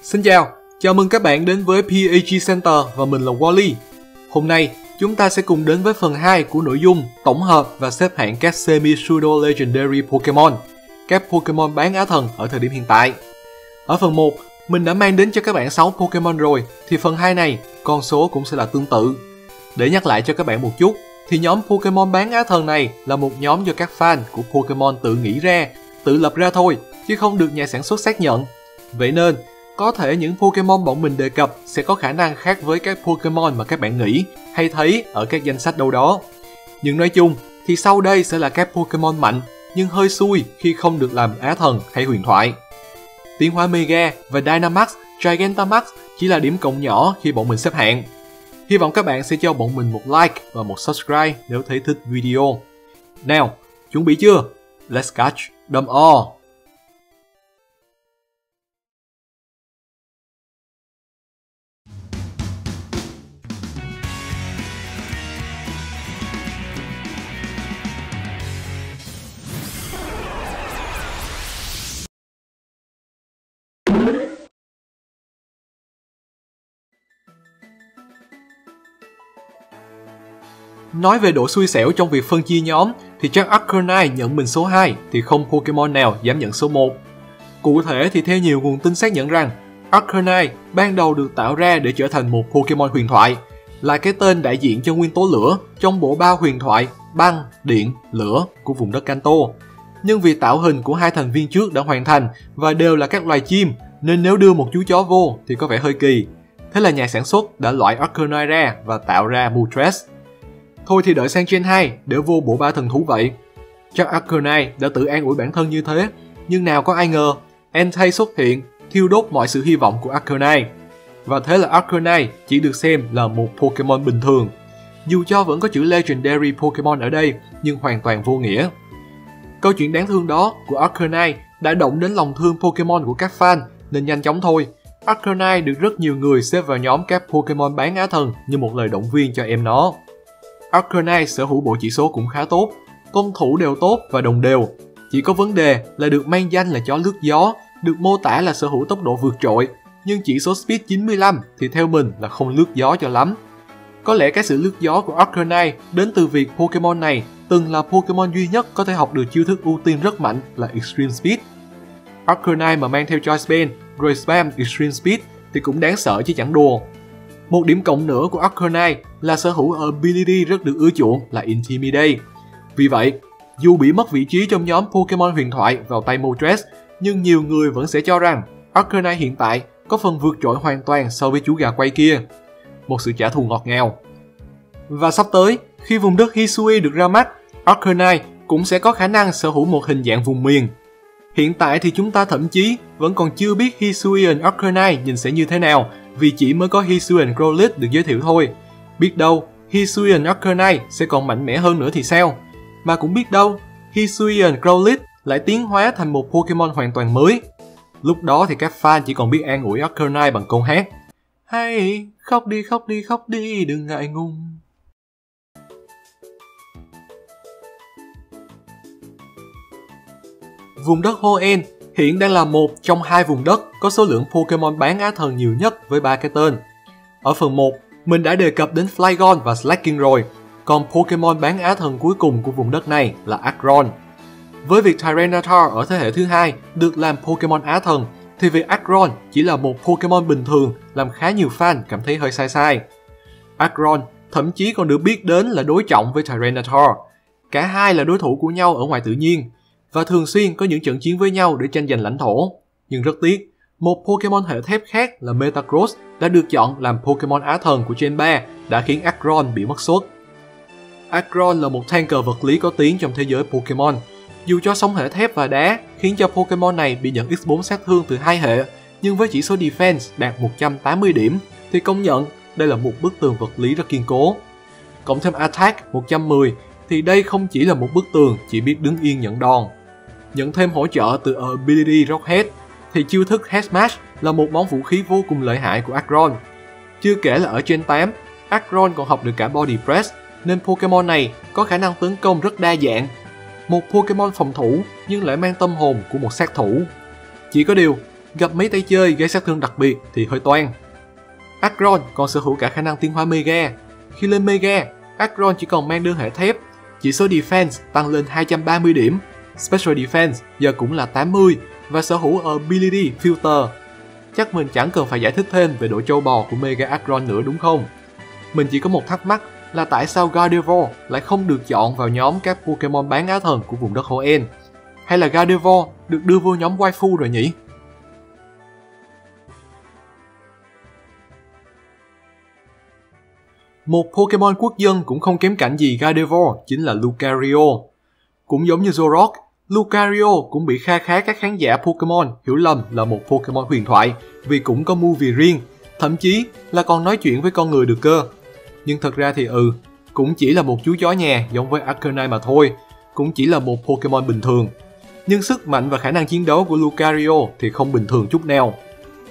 Xin chào, chào mừng các bạn đến với PAG Center và mình là Wally. Hôm nay, chúng ta sẽ cùng đến với phần 2 của nội dung tổng hợp và xếp hạng các Semi-Pseudo Legendary Pokemon, các Pokemon bán á thần ở thời điểm hiện tại. Ở phần 1, mình đã mang đến cho các bạn 6 Pokemon rồi, thì phần 2 này, con số cũng sẽ là tương tự. Để nhắc lại cho các bạn một chút, thì nhóm Pokemon bán á thần này là một nhóm do các fan của Pokemon tự nghĩ ra, tự lập ra thôi, chứ không được nhà sản xuất xác nhận. Vậy nên, có thể những Pokemon bọn mình đề cập sẽ có khả năng khác với các Pokemon mà các bạn nghĩ hay thấy ở các danh sách đâu đó. Nhưng nói chung thì sau đây sẽ là các Pokemon mạnh nhưng hơi xui khi không được làm á thần hay huyền thoại. Tiến hóa Mega và Dynamax, Gigantamax chỉ là điểm cộng nhỏ khi bọn mình xếp hạng. Hy vọng các bạn sẽ cho bọn mình một like và một subscribe nếu thấy thích video. Nào, chuẩn bị chưa? Let's catch them all! Nói về độ xui xẻo trong việc phân chia nhóm thì chắc Arcanine nhận mình số 2 thì không Pokemon nào dám nhận số 1. Cụ thể thì theo nhiều nguồn tin xác nhận rằng Arcanine ban đầu được tạo ra để trở thành một Pokemon huyền thoại, là cái tên đại diện cho nguyên tố lửa trong bộ ba huyền thoại băng, điện, lửa của vùng đất Kanto. Nhưng vì tạo hình của hai thành viên trước đã hoàn thành và đều là các loài chim nên nếu đưa một chú chó vô thì có vẻ hơi kỳ. Thế là nhà sản xuất đã loại Arcanine ra và tạo ra Moltres. Thôi thì đợi sang Gen 2 để vô bộ ba thần thú vậy. Chắc Arcanine đã tự an ủi bản thân như thế, nhưng nào có ai ngờ Entei xuất hiện, thiêu đốt mọi sự hy vọng của Arcanine. Và thế là Arcanine chỉ được xem là một Pokemon bình thường. Dù cho vẫn có chữ Legendary Pokemon ở đây, nhưng hoàn toàn vô nghĩa. Câu chuyện đáng thương đó của Arcanine đã động đến lòng thương Pokemon của các fan, nên nhanh chóng thôi, Arcanine được rất nhiều người xếp vào nhóm các Pokemon bán á thần như một lời động viên cho em nó. Arcanine sở hữu bộ chỉ số cũng khá tốt, công thủ đều tốt và đồng đều. Chỉ có vấn đề là được mang danh là chó lướt gió, được mô tả là sở hữu tốc độ vượt trội, nhưng chỉ số Speed 95 thì theo mình là không lướt gió cho lắm. Có lẽ cái sự lướt gió của Arcanine đến từ việc Pokemon này từng là Pokemon duy nhất có thể học được chiêu thức ưu tiên rất mạnh là Extreme Speed. Arcanine mà mang theo Choice Band rồi spam Extreme Speed thì cũng đáng sợ chứ chẳng đùa. Một điểm cộng nữa của Arcanine là sở hữu ability rất được ưa chuộng là Intimidate. Vì vậy, dù bị mất vị trí trong nhóm Pokemon huyền thoại vào tay Moltres, nhưng nhiều người vẫn sẽ cho rằng Arcanine hiện tại có phần vượt trội hoàn toàn so với chú gà quay kia. Một sự trả thù ngọt ngào. Và sắp tới, khi vùng đất Hisui được ra mắt, Arcanine cũng sẽ có khả năng sở hữu một hình dạng vùng miền. Hiện tại thì chúng ta thậm chí vẫn còn chưa biết Hisuian Arcanine nhìn sẽ như thế nào, vì chỉ mới có Hisuian Growlithe được giới thiệu thôi. Biết đâu, Hisuian Arcanine sẽ còn mạnh mẽ hơn nữa thì sao? Mà cũng biết đâu, Hisuian Growlithe lại tiến hóa thành một Pokemon hoàn toàn mới. Lúc đó thì các fan chỉ còn biết an ủi Arcanine bằng câu hát: "Hay, khóc đi, khóc đi, khóc đi, đừng ngại ngùng." Vùng đất Hoenn hiện đang là một trong hai vùng đất có số lượng Pokemon bán á thần nhiều nhất với 3 cái tên. Ở phần 1, mình đã đề cập đến Flygon và Slaking rồi, còn Pokemon bán á thần cuối cùng của vùng đất này là Aggron. Với việc Tyranitar ở thế hệ thứ 2 được làm Pokemon á thần, thì việc Aggron chỉ là một Pokemon bình thường làm khá nhiều fan cảm thấy hơi sai sai. Aggron thậm chí còn được biết đến là đối trọng với Tyranitar. Cả hai là đối thủ của nhau ở ngoài tự nhiên, và thường xuyên có những trận chiến với nhau để tranh giành lãnh thổ. Nhưng rất tiếc, một Pokemon hệ thép khác là Metagross đã được chọn làm Pokemon á thần của Gen 3 đã khiến Aggron bị mất suất. Aggron là một tanker vật lý có tiếng trong thế giới Pokemon. Dù cho sống hệ thép và đá khiến cho Pokemon này bị nhận X4 sát thương từ hai hệ, nhưng với chỉ số Defense đạt 180 điểm thì công nhận đây là một bức tường vật lý rất kiên cố. Cộng thêm Attack 110 thì đây không chỉ là một bức tường chỉ biết đứng yên nhận đòn. Nhận thêm hỗ trợ từ Ability Rockhead thì chiêu thức Head Smash là một món vũ khí vô cùng lợi hại của Aggron. Chưa kể là ở Gen 8, Aggron còn học được cả Body Press, nên Pokemon này có khả năng tấn công rất đa dạng. Một Pokemon phòng thủ nhưng lại mang tâm hồn của một sát thủ. Chỉ có điều, gặp mấy tay chơi gây sát thương đặc biệt thì hơi toang. Aggron còn sở hữu cả khả năng tiến hóa Mega. Khi lên Mega, Aggron chỉ còn mang đơn hệ thép, chỉ số Defense tăng lên 230 điểm, Special Defense giờ cũng là 80 và sở hữu Ability Filter. Chắc mình chẳng cần phải giải thích thêm về độ trâu bò của Mega Aggron nữa đúng không? Mình chỉ có một thắc mắc là tại sao Gardevoir lại không được chọn vào nhóm các Pokemon bán á thần của vùng đất Hoenn? Hay là Gardevoir được đưa vô nhóm waifu rồi nhỉ? Một Pokemon quốc dân cũng không kém cạnh gì Gardevoir chính là Lucario. Cũng giống như Zoroark, Lucario cũng bị kha khá các khán giả Pokemon hiểu lầm là một Pokemon huyền thoại vì cũng có movie riêng, thậm chí là còn nói chuyện với con người được cơ. Nhưng thật ra thì cũng chỉ là một chú chó nhà giống với Arcanine mà thôi, cũng chỉ là một Pokemon bình thường. Nhưng sức mạnh và khả năng chiến đấu của Lucario thì không bình thường chút nào.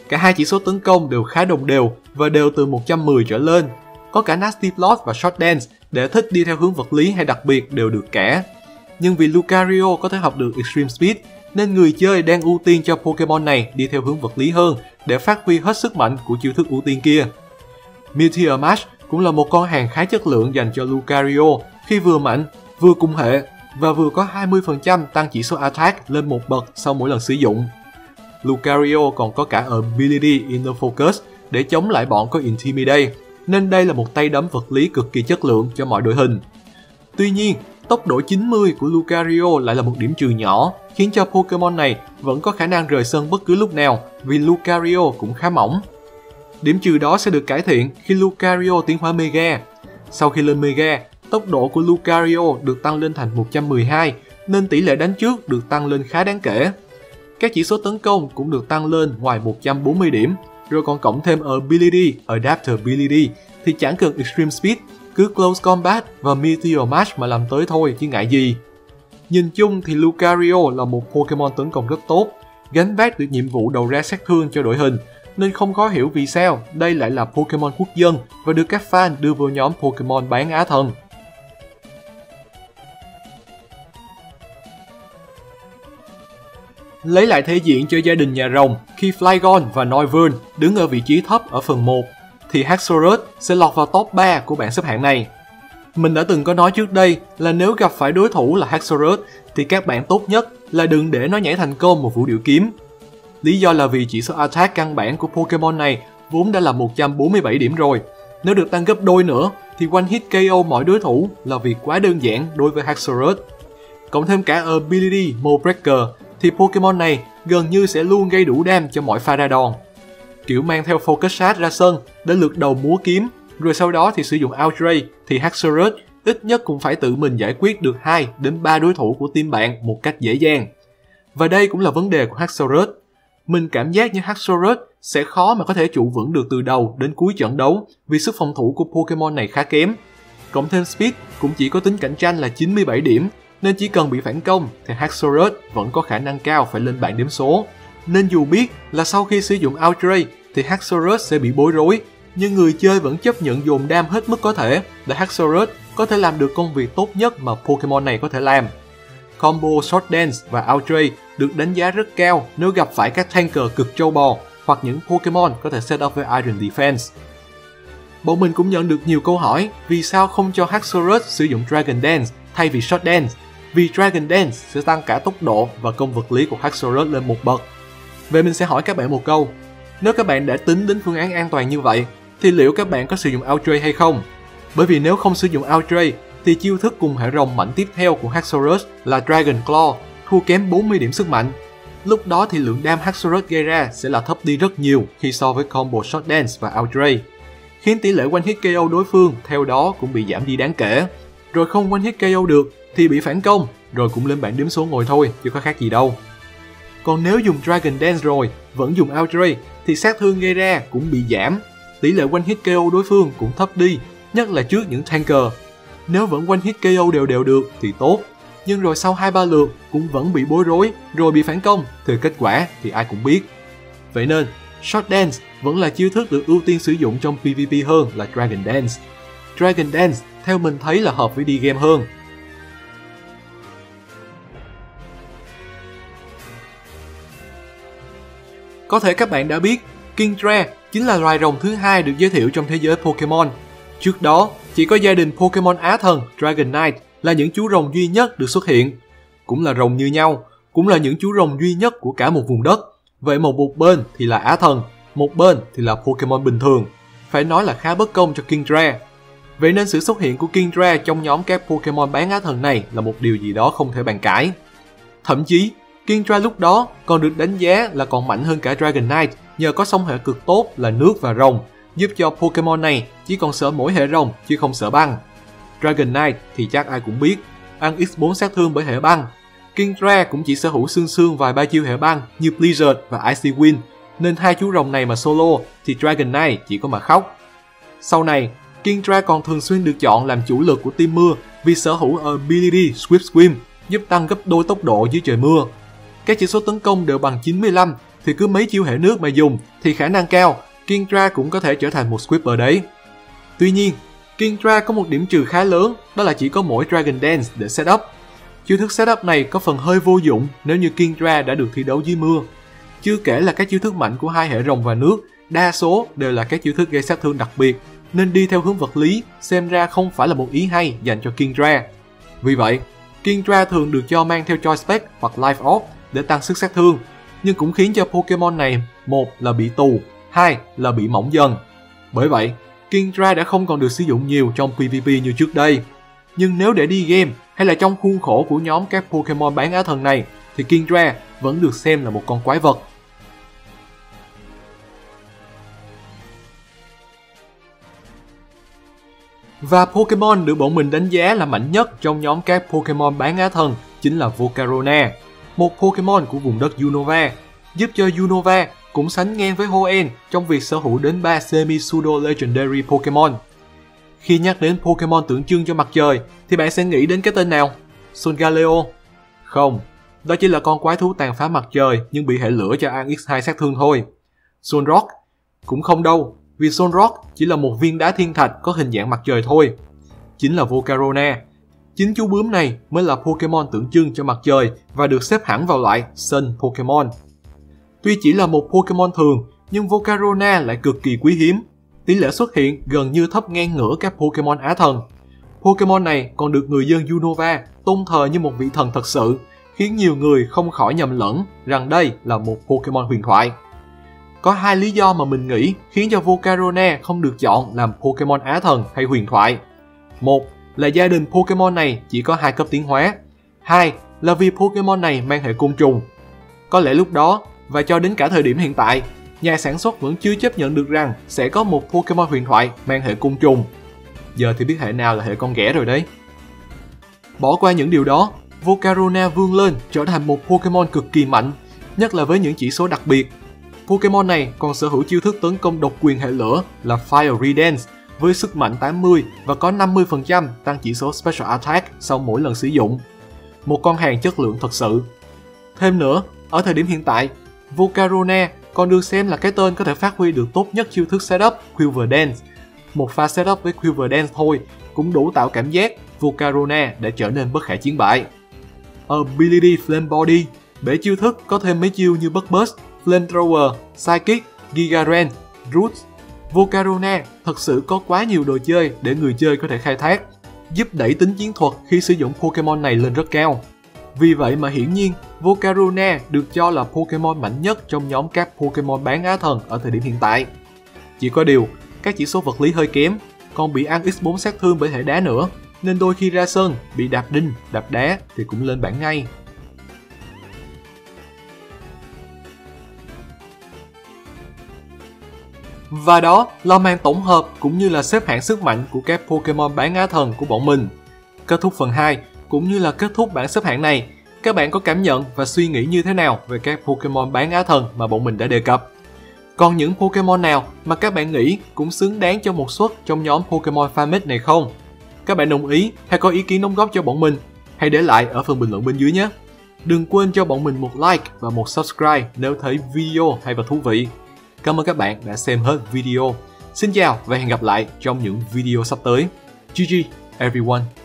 Cả hai chỉ số tấn công đều khá đồng đều và đều từ 110 trở lên. Có cả Nasty Plot và Short Dance để thích đi theo hướng vật lý hay đặc biệt đều được cả. Nhưng vì Lucario có thể học được Extreme Speed nên người chơi đang ưu tiên cho Pokemon này đi theo hướng vật lý hơn để phát huy hết sức mạnh của chiêu thức ưu tiên kia. Meteor Mash cũng là một con hàng khá chất lượng dành cho Lucario khi vừa mạnh, vừa cùng hệ và vừa có 20% tăng chỉ số attack lên một bậc sau mỗi lần sử dụng. Lucario còn có cả Ability Inner Focus để chống lại bọn có Intimidate, nên đây là một tay đấm vật lý cực kỳ chất lượng cho mọi đội hình. Tuy nhiên, tốc độ 90 của Lucario lại là một điểm trừ nhỏ, khiến cho Pokemon này vẫn có khả năng rời sân bất cứ lúc nào vì Lucario cũng khá mỏng. Điểm trừ đó sẽ được cải thiện khi Lucario tiến hóa Mega. Sau khi lên Mega, tốc độ của Lucario được tăng lên thành 112, nên tỷ lệ đánh trước được tăng lên khá đáng kể. Các chỉ số tấn công cũng được tăng lên ngoài 140 điểm, rồi còn cộng thêm Ability, Adaptability thì chẳng cần Extreme Speed, cứ Close Combat và Meteor Mash mà làm tới thôi chứ ngại gì. Nhìn chung thì Lucario là một Pokemon tấn công rất tốt, gánh vác được nhiệm vụ đầu ra sát thương cho đội hình, nên không khó hiểu vì sao đây lại là Pokemon quốc dân và được các fan đưa vào nhóm Pokemon bán á thần. Lấy lại thể diện cho gia đình nhà rồng khi Flygon và Noivern đứng ở vị trí thấp ở phần 1, thì Haxorus sẽ lọt vào top 3 của bảng xếp hạng này. Mình đã từng có nói trước đây là nếu gặp phải đối thủ là Haxorus thì các bạn tốt nhất là đừng để nó nhảy thành công một vũ điệu kiếm. Lý do là vì chỉ số attack căn bản của Pokemon này vốn đã là 147 điểm rồi. Nếu được tăng gấp đôi nữa thì one hit KO mọi đối thủ là việc quá đơn giản đối với Haxorus. Cộng thêm cả Ability Mold Breaker thì Pokemon này gần như sẽ luôn gây đủ đam cho mọi pha ra đòn. Kiểu mang theo Focus Shot ra sân để lượt đầu múa kiếm, rồi sau đó thì sử dụng Outrage thì Haxorus ít nhất cũng phải tự mình giải quyết được 2 đến 3 đối thủ của team bạn một cách dễ dàng. Và đây cũng là vấn đề của Haxorus. Mình cảm giác như Haxorus sẽ khó mà có thể trụ vững được từ đầu đến cuối trận đấu vì sức phòng thủ của Pokemon này khá kém. Cộng thêm Speed cũng chỉ có tính cạnh tranh là 97 điểm, nên chỉ cần bị phản công thì Haxorus vẫn có khả năng cao phải lên bảng điểm số. Nên dù biết là sau khi sử dụng Outrage thì Haxorus sẽ bị bối rối, nhưng người chơi vẫn chấp nhận dồn đam hết mức có thể để Haxorus có thể làm được công việc tốt nhất mà Pokemon này có thể làm. Combo Short Dance và Outrage được đánh giá rất cao nếu gặp phải các tanker cực trâu bò hoặc những Pokemon có thể set up với Iron Defense. Bọn mình cũng nhận được nhiều câu hỏi vì sao không cho Haxorus sử dụng Dragon Dance thay vì Short Dance, vì Dragon Dance sẽ tăng cả tốc độ và công vật lý của Haxorus lên một bậc. Vậy mình sẽ hỏi các bạn một câu, nếu các bạn đã tính đến phương án an toàn như vậy thì liệu các bạn có sử dụng Outrage hay không? Bởi vì nếu không sử dụng Outrage thì chiêu thức cùng hệ rồng mạnh tiếp theo của Haxorus là Dragon Claw thua kém 40 điểm sức mạnh. Lúc đó thì lượng đam Haxorus gây ra sẽ là thấp đi rất nhiều khi so với combo Short Dance và Outrage, khiến tỷ lệ one hit KO đối phương theo đó cũng bị giảm đi đáng kể. Rồi không one hit KO được thì bị phản công, rồi cũng lên bảng điểm số ngồi thôi chứ có khác gì đâu. Còn nếu dùng Dragon Dance rồi vẫn dùng Outrage thì sát thương gây ra cũng bị giảm, tỷ lệ one hit KO đối phương cũng thấp đi, nhất là trước những tanker. Nếu vẫn one hit KO đều được thì tốt, nhưng rồi sau 2-3 lượt cũng vẫn bị bối rối rồi bị phản công thì kết quả thì ai cũng biết. Vậy nên Short Dance vẫn là chiêu thức được ưu tiên sử dụng trong PvP hơn là Dragon Dance. Dragon Dance theo mình thấy là hợp với đi game hơn. Có thể các bạn đã biết, Kingdra chính là loài rồng thứ hai được giới thiệu trong thế giới Pokemon. Trước đó, chỉ có gia đình Pokemon Á Thần Dragonite là những chú rồng duy nhất được xuất hiện. Cũng là rồng như nhau, cũng là những chú rồng duy nhất của cả một vùng đất. Vậy mà một bên thì là Á Thần, một bên thì là Pokemon bình thường. Phải nói là khá bất công cho Kingdra. Vậy nên sự xuất hiện của Kingdra trong nhóm các Pokemon bán Á Thần này là một điều gì đó không thể bàn cãi. Thậm chí, Kingdra lúc đó còn được đánh giá là còn mạnh hơn cả Dragonite nhờ có song hệ cực tốt là nước và rồng, giúp cho Pokemon này chỉ còn sợ mỗi hệ rồng chứ không sợ băng. Dragonite thì chắc ai cũng biết, ăn X4 sát thương bởi hệ băng. Kingdra cũng chỉ sở hữu xương vài ba chiêu hệ băng như Blizzard và Icy Wind, nên hai chú rồng này mà solo thì Dragonite chỉ có mà khóc. Sau này, Kingdra còn thường xuyên được chọn làm chủ lực của team mưa vì sở hữu ability Swift Swim, giúp tăng gấp đôi tốc độ dưới trời mưa. Các chỉ số tấn công đều bằng 95, thì cứ mấy chiêu hệ nước mà dùng thì khả năng cao Kingdra cũng có thể trở thành một Sweeper đấy. Tuy nhiên, Kingdra có một điểm trừ khá lớn, đó là chỉ có mỗi Dragon Dance để setup. Chiêu thức setup này có phần hơi vô dụng nếu như Kingdra đã được thi đấu dưới mưa. Chưa kể là các chiêu thức mạnh của hai hệ rồng và nước, đa số đều là các chiêu thức gây sát thương đặc biệt, nên đi theo hướng vật lý xem ra không phải là một ý hay dành cho Kingdra. Vì vậy, Kingdra thường được cho mang theo Choice Spec hoặc Life Orb để tăng sức sát thương, nhưng cũng khiến cho Pokemon này một là bị tù, hai là bị mỏng dần. Bởi vậy, Kingdra đã không còn được sử dụng nhiều trong PvP như trước đây. Nhưng nếu để đi game hay là trong khuôn khổ của nhóm các Pokemon bán Á Thần này thì Kingdra vẫn được xem là một con quái vật. Và Pokemon được bọn mình đánh giá là mạnh nhất trong nhóm các Pokemon bán Á Thần chính là Volcarona, một Pokemon của vùng đất Unova, giúp cho Unova cũng sánh ngang với Hoenn trong việc sở hữu đến 3 semi-pseudo legendary Pokemon. Khi nhắc đến Pokemon tượng trưng cho mặt trời thì bạn sẽ nghĩ đến cái tên nào? Solgaleo? Không, đó chỉ là con quái thú tàn phá mặt trời nhưng bị hệ lửa cho ăn X2 sát thương thôi. Solrock? Cũng không đâu, vì Solrock chỉ là một viên đá thiên thạch có hình dạng mặt trời thôi. Chính là Volcarona. Chính chú bướm này mới là Pokemon tượng trưng cho mặt trời và được xếp hẳn vào loại Sun Pokemon. Tuy chỉ là một Pokemon thường, nhưng Volcarona lại cực kỳ quý hiếm. Tỷ lệ xuất hiện gần như thấp ngang ngửa các Pokemon Á Thần. Pokemon này còn được người dân Unova tôn thờ như một vị thần thật sự, khiến nhiều người không khỏi nhầm lẫn rằng đây là một Pokemon huyền thoại. Có hai lý do mà mình nghĩ khiến cho Volcarona không được chọn làm Pokemon Á Thần hay huyền thoại. Một là gia đình Pokemon này chỉ có 2 cấp tiến hóa. Hai là vì Pokemon này mang hệ côn trùng. Có lẽ lúc đó, và cho đến cả thời điểm hiện tại, nhà sản xuất vẫn chưa chấp nhận được rằng sẽ có một Pokemon huyền thoại mang hệ côn trùng. Giờ thì biết hệ nào là hệ con ghẻ rồi đấy. Bỏ qua những điều đó, Volcarona vươn lên trở thành một Pokemon cực kỳ mạnh, nhất là với những chỉ số đặc biệt. Pokemon này còn sở hữu chiêu thức tấn công độc quyền hệ lửa là Fire Redance với sức mạnh 80 và có 50% tăng chỉ số Special Attack sau mỗi lần sử dụng. Một con hàng chất lượng thật sự. Thêm nữa, ở thời điểm hiện tại, Volcarona còn được xem là cái tên có thể phát huy được tốt nhất chiêu thức setup Quiver Dance. Một pha setup với Quiver Dance thôi cũng đủ tạo cảm giác Volcarona đã trở nên bất khả chiến bại. Ability Flame Body, bể chiêu thức có thêm mấy chiêu như Bug Burst, Flamethrower, Psychic, Giga Ren, Roots. Volcarona thật sự có quá nhiều đồ chơi để người chơi có thể khai thác, giúp đẩy tính chiến thuật khi sử dụng Pokemon này lên rất cao. Vì vậy mà hiển nhiên, Volcarona được cho là Pokemon mạnh nhất trong nhóm các Pokemon bán Á Thần ở thời điểm hiện tại. Chỉ có điều, các chỉ số vật lý hơi kém, còn bị ăn X4 sát thương bởi hệ đá nữa, nên đôi khi ra sân bị đạp đinh, đạp đá thì cũng lên bảng ngay. Và đó là màn tổng hợp cũng như là xếp hạng sức mạnh của các Pokemon bán Á Thần của bọn mình. Kết thúc phần 2 cũng như là kết thúc bảng xếp hạng này, các bạn có cảm nhận và suy nghĩ như thế nào về các Pokemon bán Á Thần mà bọn mình đã đề cập? Còn những Pokemon nào mà các bạn nghĩ cũng xứng đáng cho một suất trong nhóm Pokemon Farmix này không? Các bạn đồng ý hay có ý kiến đóng góp cho bọn mình? Hãy để lại ở phần bình luận bên dưới nhé! Đừng quên cho bọn mình một like và một subscribe nếu thấy video hay và thú vị. Cảm ơn các bạn đã xem hết video. Xin chào và hẹn gặp lại trong những video sắp tới. GG everyone!